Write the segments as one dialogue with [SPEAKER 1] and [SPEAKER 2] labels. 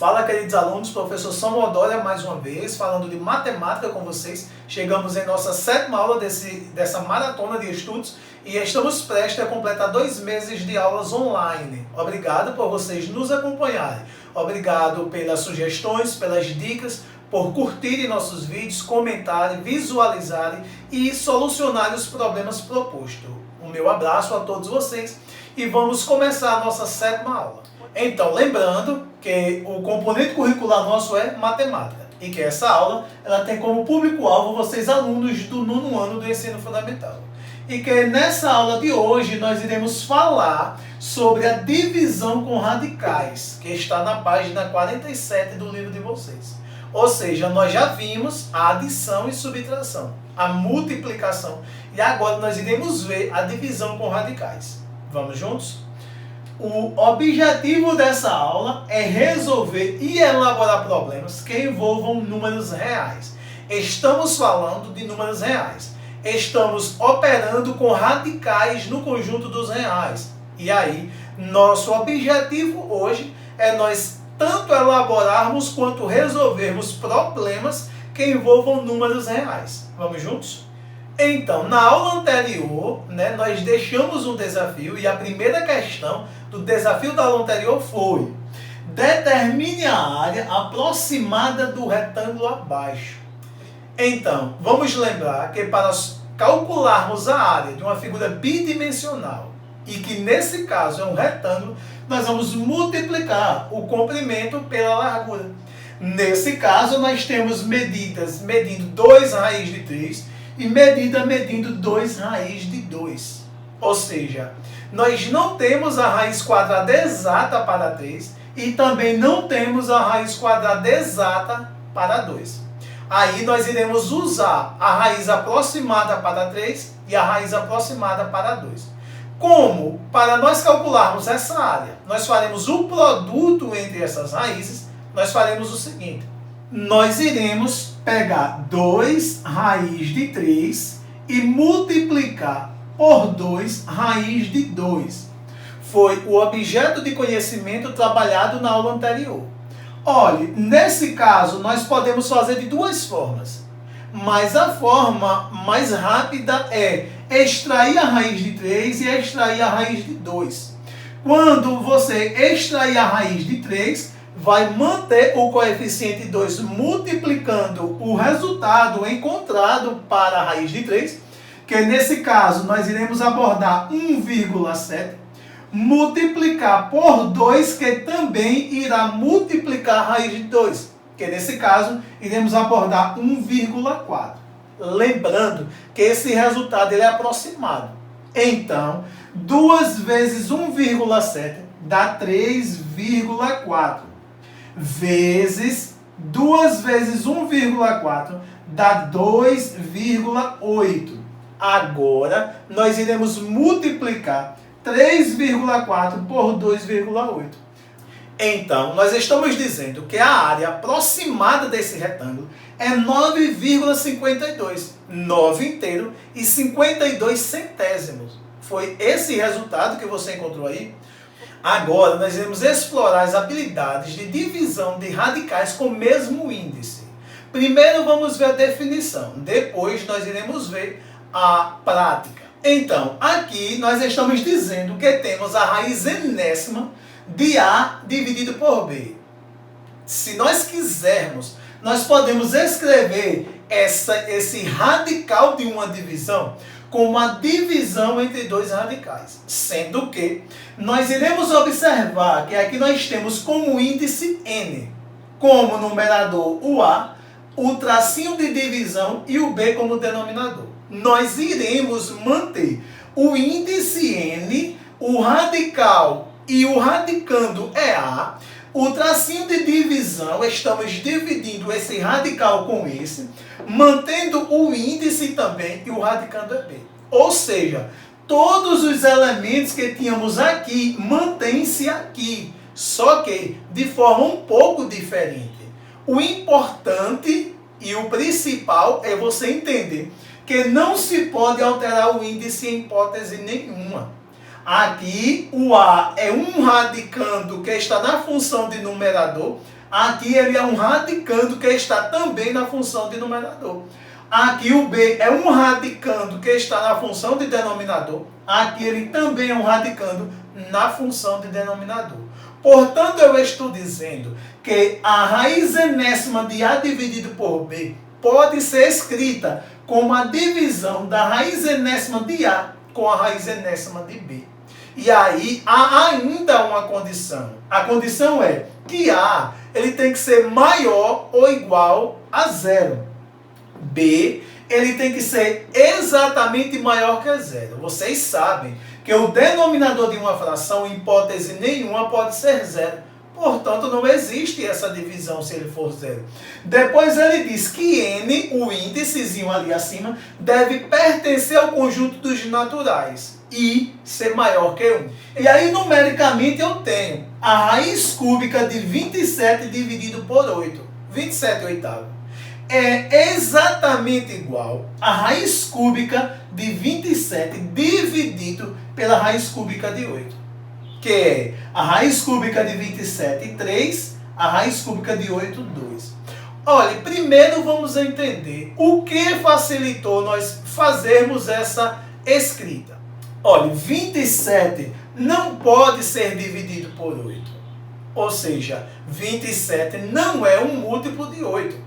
[SPEAKER 1] Fala, queridos alunos, professor Samuel Dória mais uma vez, falando de matemática com vocês. Chegamos em nossa 7ª aula dessa maratona de estudos e estamos prestes a completar 2 meses de aulas online. Obrigado por vocês nos acompanharem. Obrigado pelas sugestões, pelas dicas, por curtirem nossos vídeos, comentarem, visualizarem e solucionarem os problemas propostos. O meu abraço a todos vocês e vamos começar a nossa 7ª aula. Então, lembrando que o componente curricular nosso é matemática e que essa aula ela tem como público-alvo vocês alunos do 9º ano do ensino fundamental. E que nessa aula de hoje nós iremos falar sobre a divisão com radicais, que está na página 47 do livro de vocês. Ou seja, nós já vimos a adição e subtração, a multiplicação, e agora nós iremos ver a divisão com radicais. Vamos juntos? O objetivo dessa aula é resolver e elaborar problemas que envolvam números reais. Estamos falando de números reais. Estamos operando com radicais no conjunto dos reais. E aí, nosso objetivo hoje é nós tanto elaborarmos quanto resolvermos problemas que envolvam números reais. Vamos juntos? Então, na aula anterior, nós deixamos um desafio e a primeira questão do desafio da aula anterior foi: determine a área aproximada do retângulo abaixo. Então, vamos lembrar que para calcularmos a área de uma figura bidimensional, e que nesse caso é um retângulo, nós vamos multiplicar o comprimento pela largura. Nesse caso, nós temos medidas medindo 2 raiz de 3 e medida medindo 2 raiz de 2. Ou seja, nós não temos a raiz quadrada exata para 3 e também não temos a raiz quadrada exata para 2. Aí nós iremos usar a raiz aproximada para 3 e a raiz aproximada para 2. Como? Para nós calcularmos essa área, nós faremos o produto entre essas raízes, nós faremos o seguinte: nós iremos pegar 2 raiz de 3 e multiplicar por 2 raiz de 2. Foi o objeto de conhecimento trabalhado na aula anterior. Olhe, nesse caso nós podemos fazer de 2 formas, mas a forma mais rápida é extrair a raiz de 3 e extrair a raiz de 2. Quando você extrair a raiz de 3, vai manter o coeficiente 2 multiplicando o resultado encontrado para a raiz de 3, que nesse caso nós iremos abordar 1,7, multiplicar por 2, que também irá multiplicar a raiz de 2, que nesse caso iremos abordar 1,4. Lembrando que esse resultado ele é aproximado. Então, 2 vezes 1,7 dá 3,4. Vezes 2 vezes 1,4 dá 2,8. Agora, nós iremos multiplicar 3,4 por 2,8. Então, nós estamos dizendo que a área aproximada desse retângulo é 9,52. 9 inteiro e 52 centésimos. Foi esse resultado que você encontrou aí? Agora, nós iremos explorar as habilidades de divisão de radicais com o mesmo índice. Primeiro vamos ver a definição, depois nós iremos ver a prática. Então, aqui nós estamos dizendo que temos a raiz enésima de A dividido por B. Se nós quisermos, nós podemos escrever esse radical de uma divisão como uma divisão entre 2 radicais, sendo que nós iremos observar que aqui nós temos como índice n, como numerador o A, o tracinho de divisão e o B como denominador. Nós iremos manter o índice n, o radical e o radicando é A, o tracinho de divisão, estamos dividindo esse radical com esse, mantendo o índice também e o radicando é B. Ou seja, todos os elementos que tínhamos aqui mantêm-se aqui, só que de forma um pouco diferente. O importante e o principal é você entender que não se pode alterar o índice em hipótese nenhuma. Aqui o A é um radicando que está na função de numerador, Aqui ele é um radicando que está também na função de numerador. Aqui o b é um radicando que está na função de denominador. Aqui ele também é um radicando na função de denominador. Portanto, eu estou dizendo que a raiz enésima de A dividido por B pode ser escrita como a divisão da raiz enésima de A com a raiz enésima de B. E aí há ainda uma condição. A condição é que A ele tem que ser maior ou igual a zero. B ele tem que ser exatamente maior que zero. Vocês sabem que o denominador de uma fração, em hipótese nenhuma, pode ser zero. Portanto, não existe essa divisão se ele for zero. Depois ele diz que n, o índicezinho ali acima, deve pertencer ao conjunto dos naturais e ser maior que 1. E aí, numericamente, eu tenho a raiz cúbica de 27 dividido por 8. 27 oitavo. É exatamente igual à raiz cúbica de 27 dividido pela raiz cúbica de 8. Que é a raiz cúbica de 27, 3, a raiz cúbica de 8, 2. Olha, primeiro vamos entender o que facilitou nós fazermos essa escrita. Olha, 27 não pode ser dividido por 8. Ou seja, 27 não é um múltiplo de 8.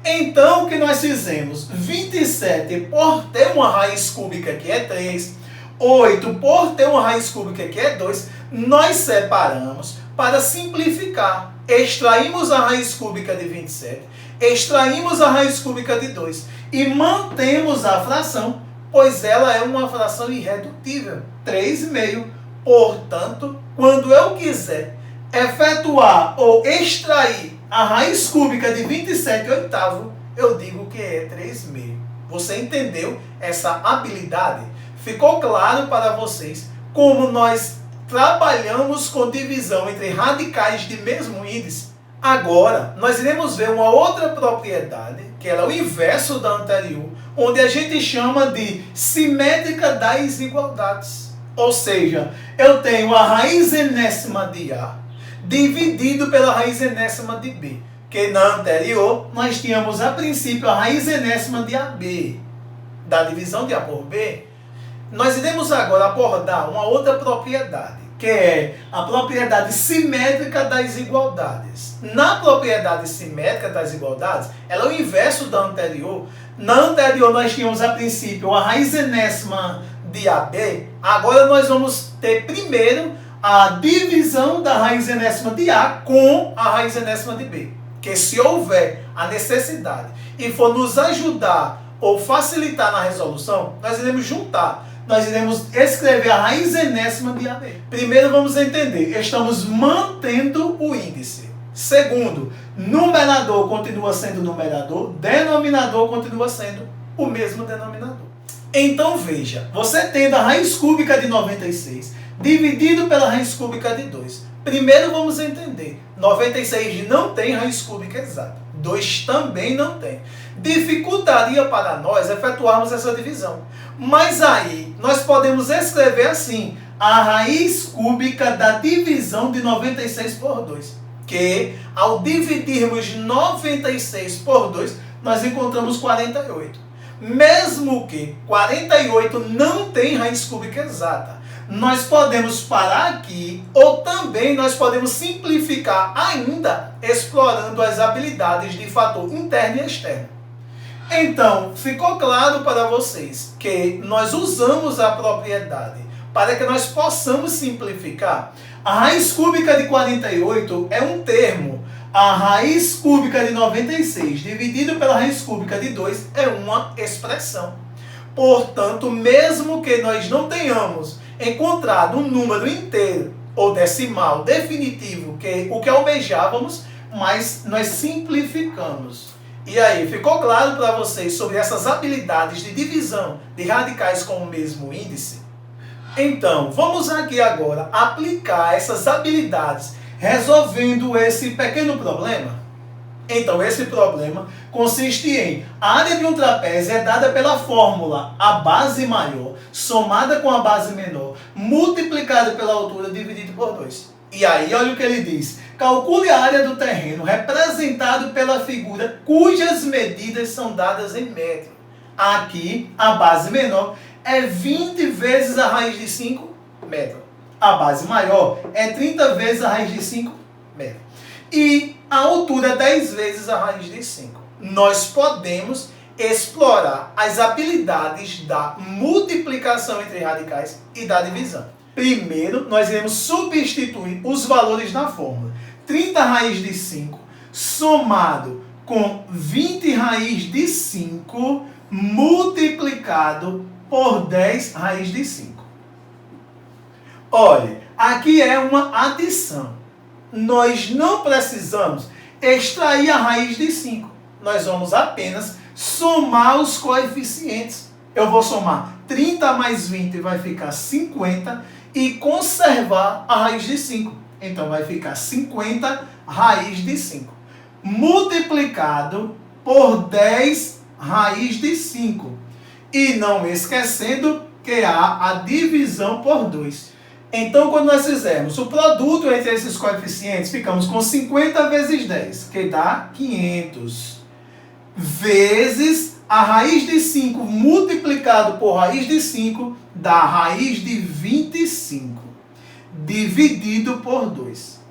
[SPEAKER 1] Então, o que nós fizemos? 27, por ter uma raiz cúbica que é 3, 8, por ter uma raiz cúbica que é 2, nós separamos para simplificar. Extraímos a raiz cúbica de 27, extraímos a raiz cúbica de 2 e mantemos a fração, pois ela é uma fração irredutível, 3,5. Portanto, quando eu quiser efetuar ou extrair a raiz cúbica de 27 oitavo, eu digo que é 3,5. Você entendeu essa habilidade? Ficou claro para vocês como nós trabalhamos com divisão entre radicais de mesmo índice? Agora, nós iremos ver uma outra propriedade, que ela é o inverso da anterior, onde a gente chama de simétrica das igualdades. Ou seja, eu tenho a raiz enésima de A dividido pela raiz enésima de B. Que na anterior, nós tínhamos a princípio a raiz enésima de AB, da divisão de A por B. Nós iremos agora abordar uma outra propriedade, que é a propriedade simétrica das igualdades. Na propriedade simétrica das igualdades, ela é o inverso da anterior. Na anterior, nós tínhamos a princípio a raiz enésima de AB. Agora nós vamos ter primeiro a divisão da raiz enésima de A com a raiz enésima de B. Que se houver a necessidade e for nos ajudar ou facilitar na resolução, nós iremos juntar. Nós iremos escrever a raiz enésima de AB. Primeiro vamos entender, estamos mantendo o índice. Segundo, numerador continua sendo numerador, denominador continua sendo o mesmo denominador. Então veja, você tendo a raiz cúbica de 96 dividido pela raiz cúbica de 2. Primeiro vamos entender, 96 não tem raiz cúbica exata, 2 também não tem. Dificultaria para nós efetuarmos essa divisão. Mas aí nós podemos escrever assim, a raiz cúbica da divisão de 96 por 2. Que ao dividirmos 96 por 2, nós encontramos 48. Mesmo que 48 não tem raiz cúbica exata, nós podemos parar aqui ou também nós podemos simplificar ainda explorando as habilidades de fator interno e externo. Então, ficou claro para vocês que nós usamos a propriedade para que nós possamos simplificar. A raiz cúbica de 48 é um termo. A raiz cúbica de 96 dividido pela raiz cúbica de 2 é uma expressão. Portanto, mesmo que nós não tenhamos encontrado um número inteiro ou decimal definitivo, que é o que almejávamos, mas nós simplificamos. E aí, ficou claro para vocês sobre essas habilidades de divisão de radicais com o mesmo índice? Então, vamos aqui agora aplicar essas habilidades resolvendo esse pequeno problema. Então, esse problema consiste em a área de um trapézio é dada pela fórmula a base maior somada com a base menor multiplicada pela altura dividido por 2. E aí, olha o que ele diz. Calcule a área do terreno representado pela figura cujas medidas são dadas em metro. Aqui, a base menor é 20 vezes a raiz de 5 metros. A base maior é 30 vezes a raiz de 5 metros. E a altura é 10 vezes a raiz de 5. Nós podemos explorar as habilidades da multiplicação entre radicais e da divisão. Primeiro, nós iremos substituir os valores na fórmula. 30 raiz de 5 somado com 20 raiz de 5 multiplicado por 10 raiz de 5. Olha, aqui é uma adição. Nós não precisamos extrair a raiz de 5. Nós vamos apenas somar os coeficientes. Eu vou somar 30 mais 20 vai ficar 50 e conservar a raiz de 5. Então vai ficar 50 raiz de 5. Multiplicado por 10 raiz de 5. E não esquecendo que há a divisão por 2. Então, quando nós fizermos o produto entre esses coeficientes, ficamos com 50 vezes 10, que dá 500. Vezes a raiz de 5 multiplicado por raiz de 5 dá raiz de 25. Dividido por 2.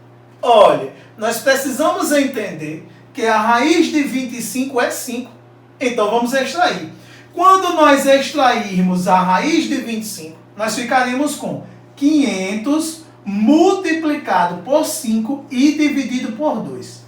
[SPEAKER 1] Olha, nós precisamos entender que a raiz de 25 é 5. Então, vamos extrair. Quando nós extrairmos a raiz de 25, nós ficaremos com 500 multiplicado por 5 e dividido por 2.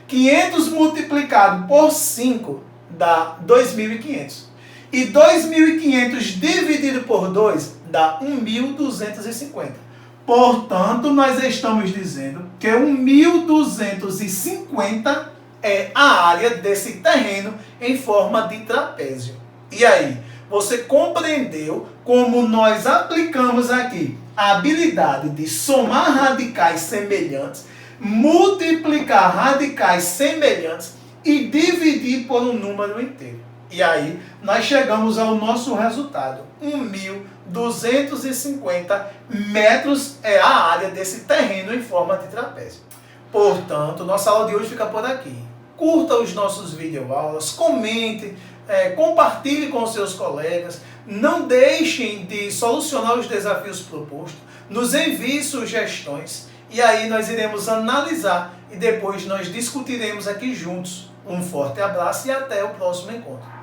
[SPEAKER 1] 500 multiplicado por 5 dá 2.500. E 2.500 dividido por 2 dá 1.250. Portanto, nós estamos dizendo que 1.250 é a área desse terreno em forma de trapézio. E aí, você compreendeu como nós aplicamos aqui a habilidade de somar radicais semelhantes, multiplicar radicais semelhantes e dividir por um número inteiro. E aí, nós chegamos ao nosso resultado. 1.250 metros é a área desse terreno em forma de trapézio. Portanto, nossa aula de hoje fica por aqui. Curta os nossos videoaulas, comente, compartilhe com os seus colegas, não deixem de solucionar os desafios propostos, nos envie sugestões e aí nós iremos analisar e depois nós discutiremos aqui juntos. Um forte abraço e até o próximo encontro.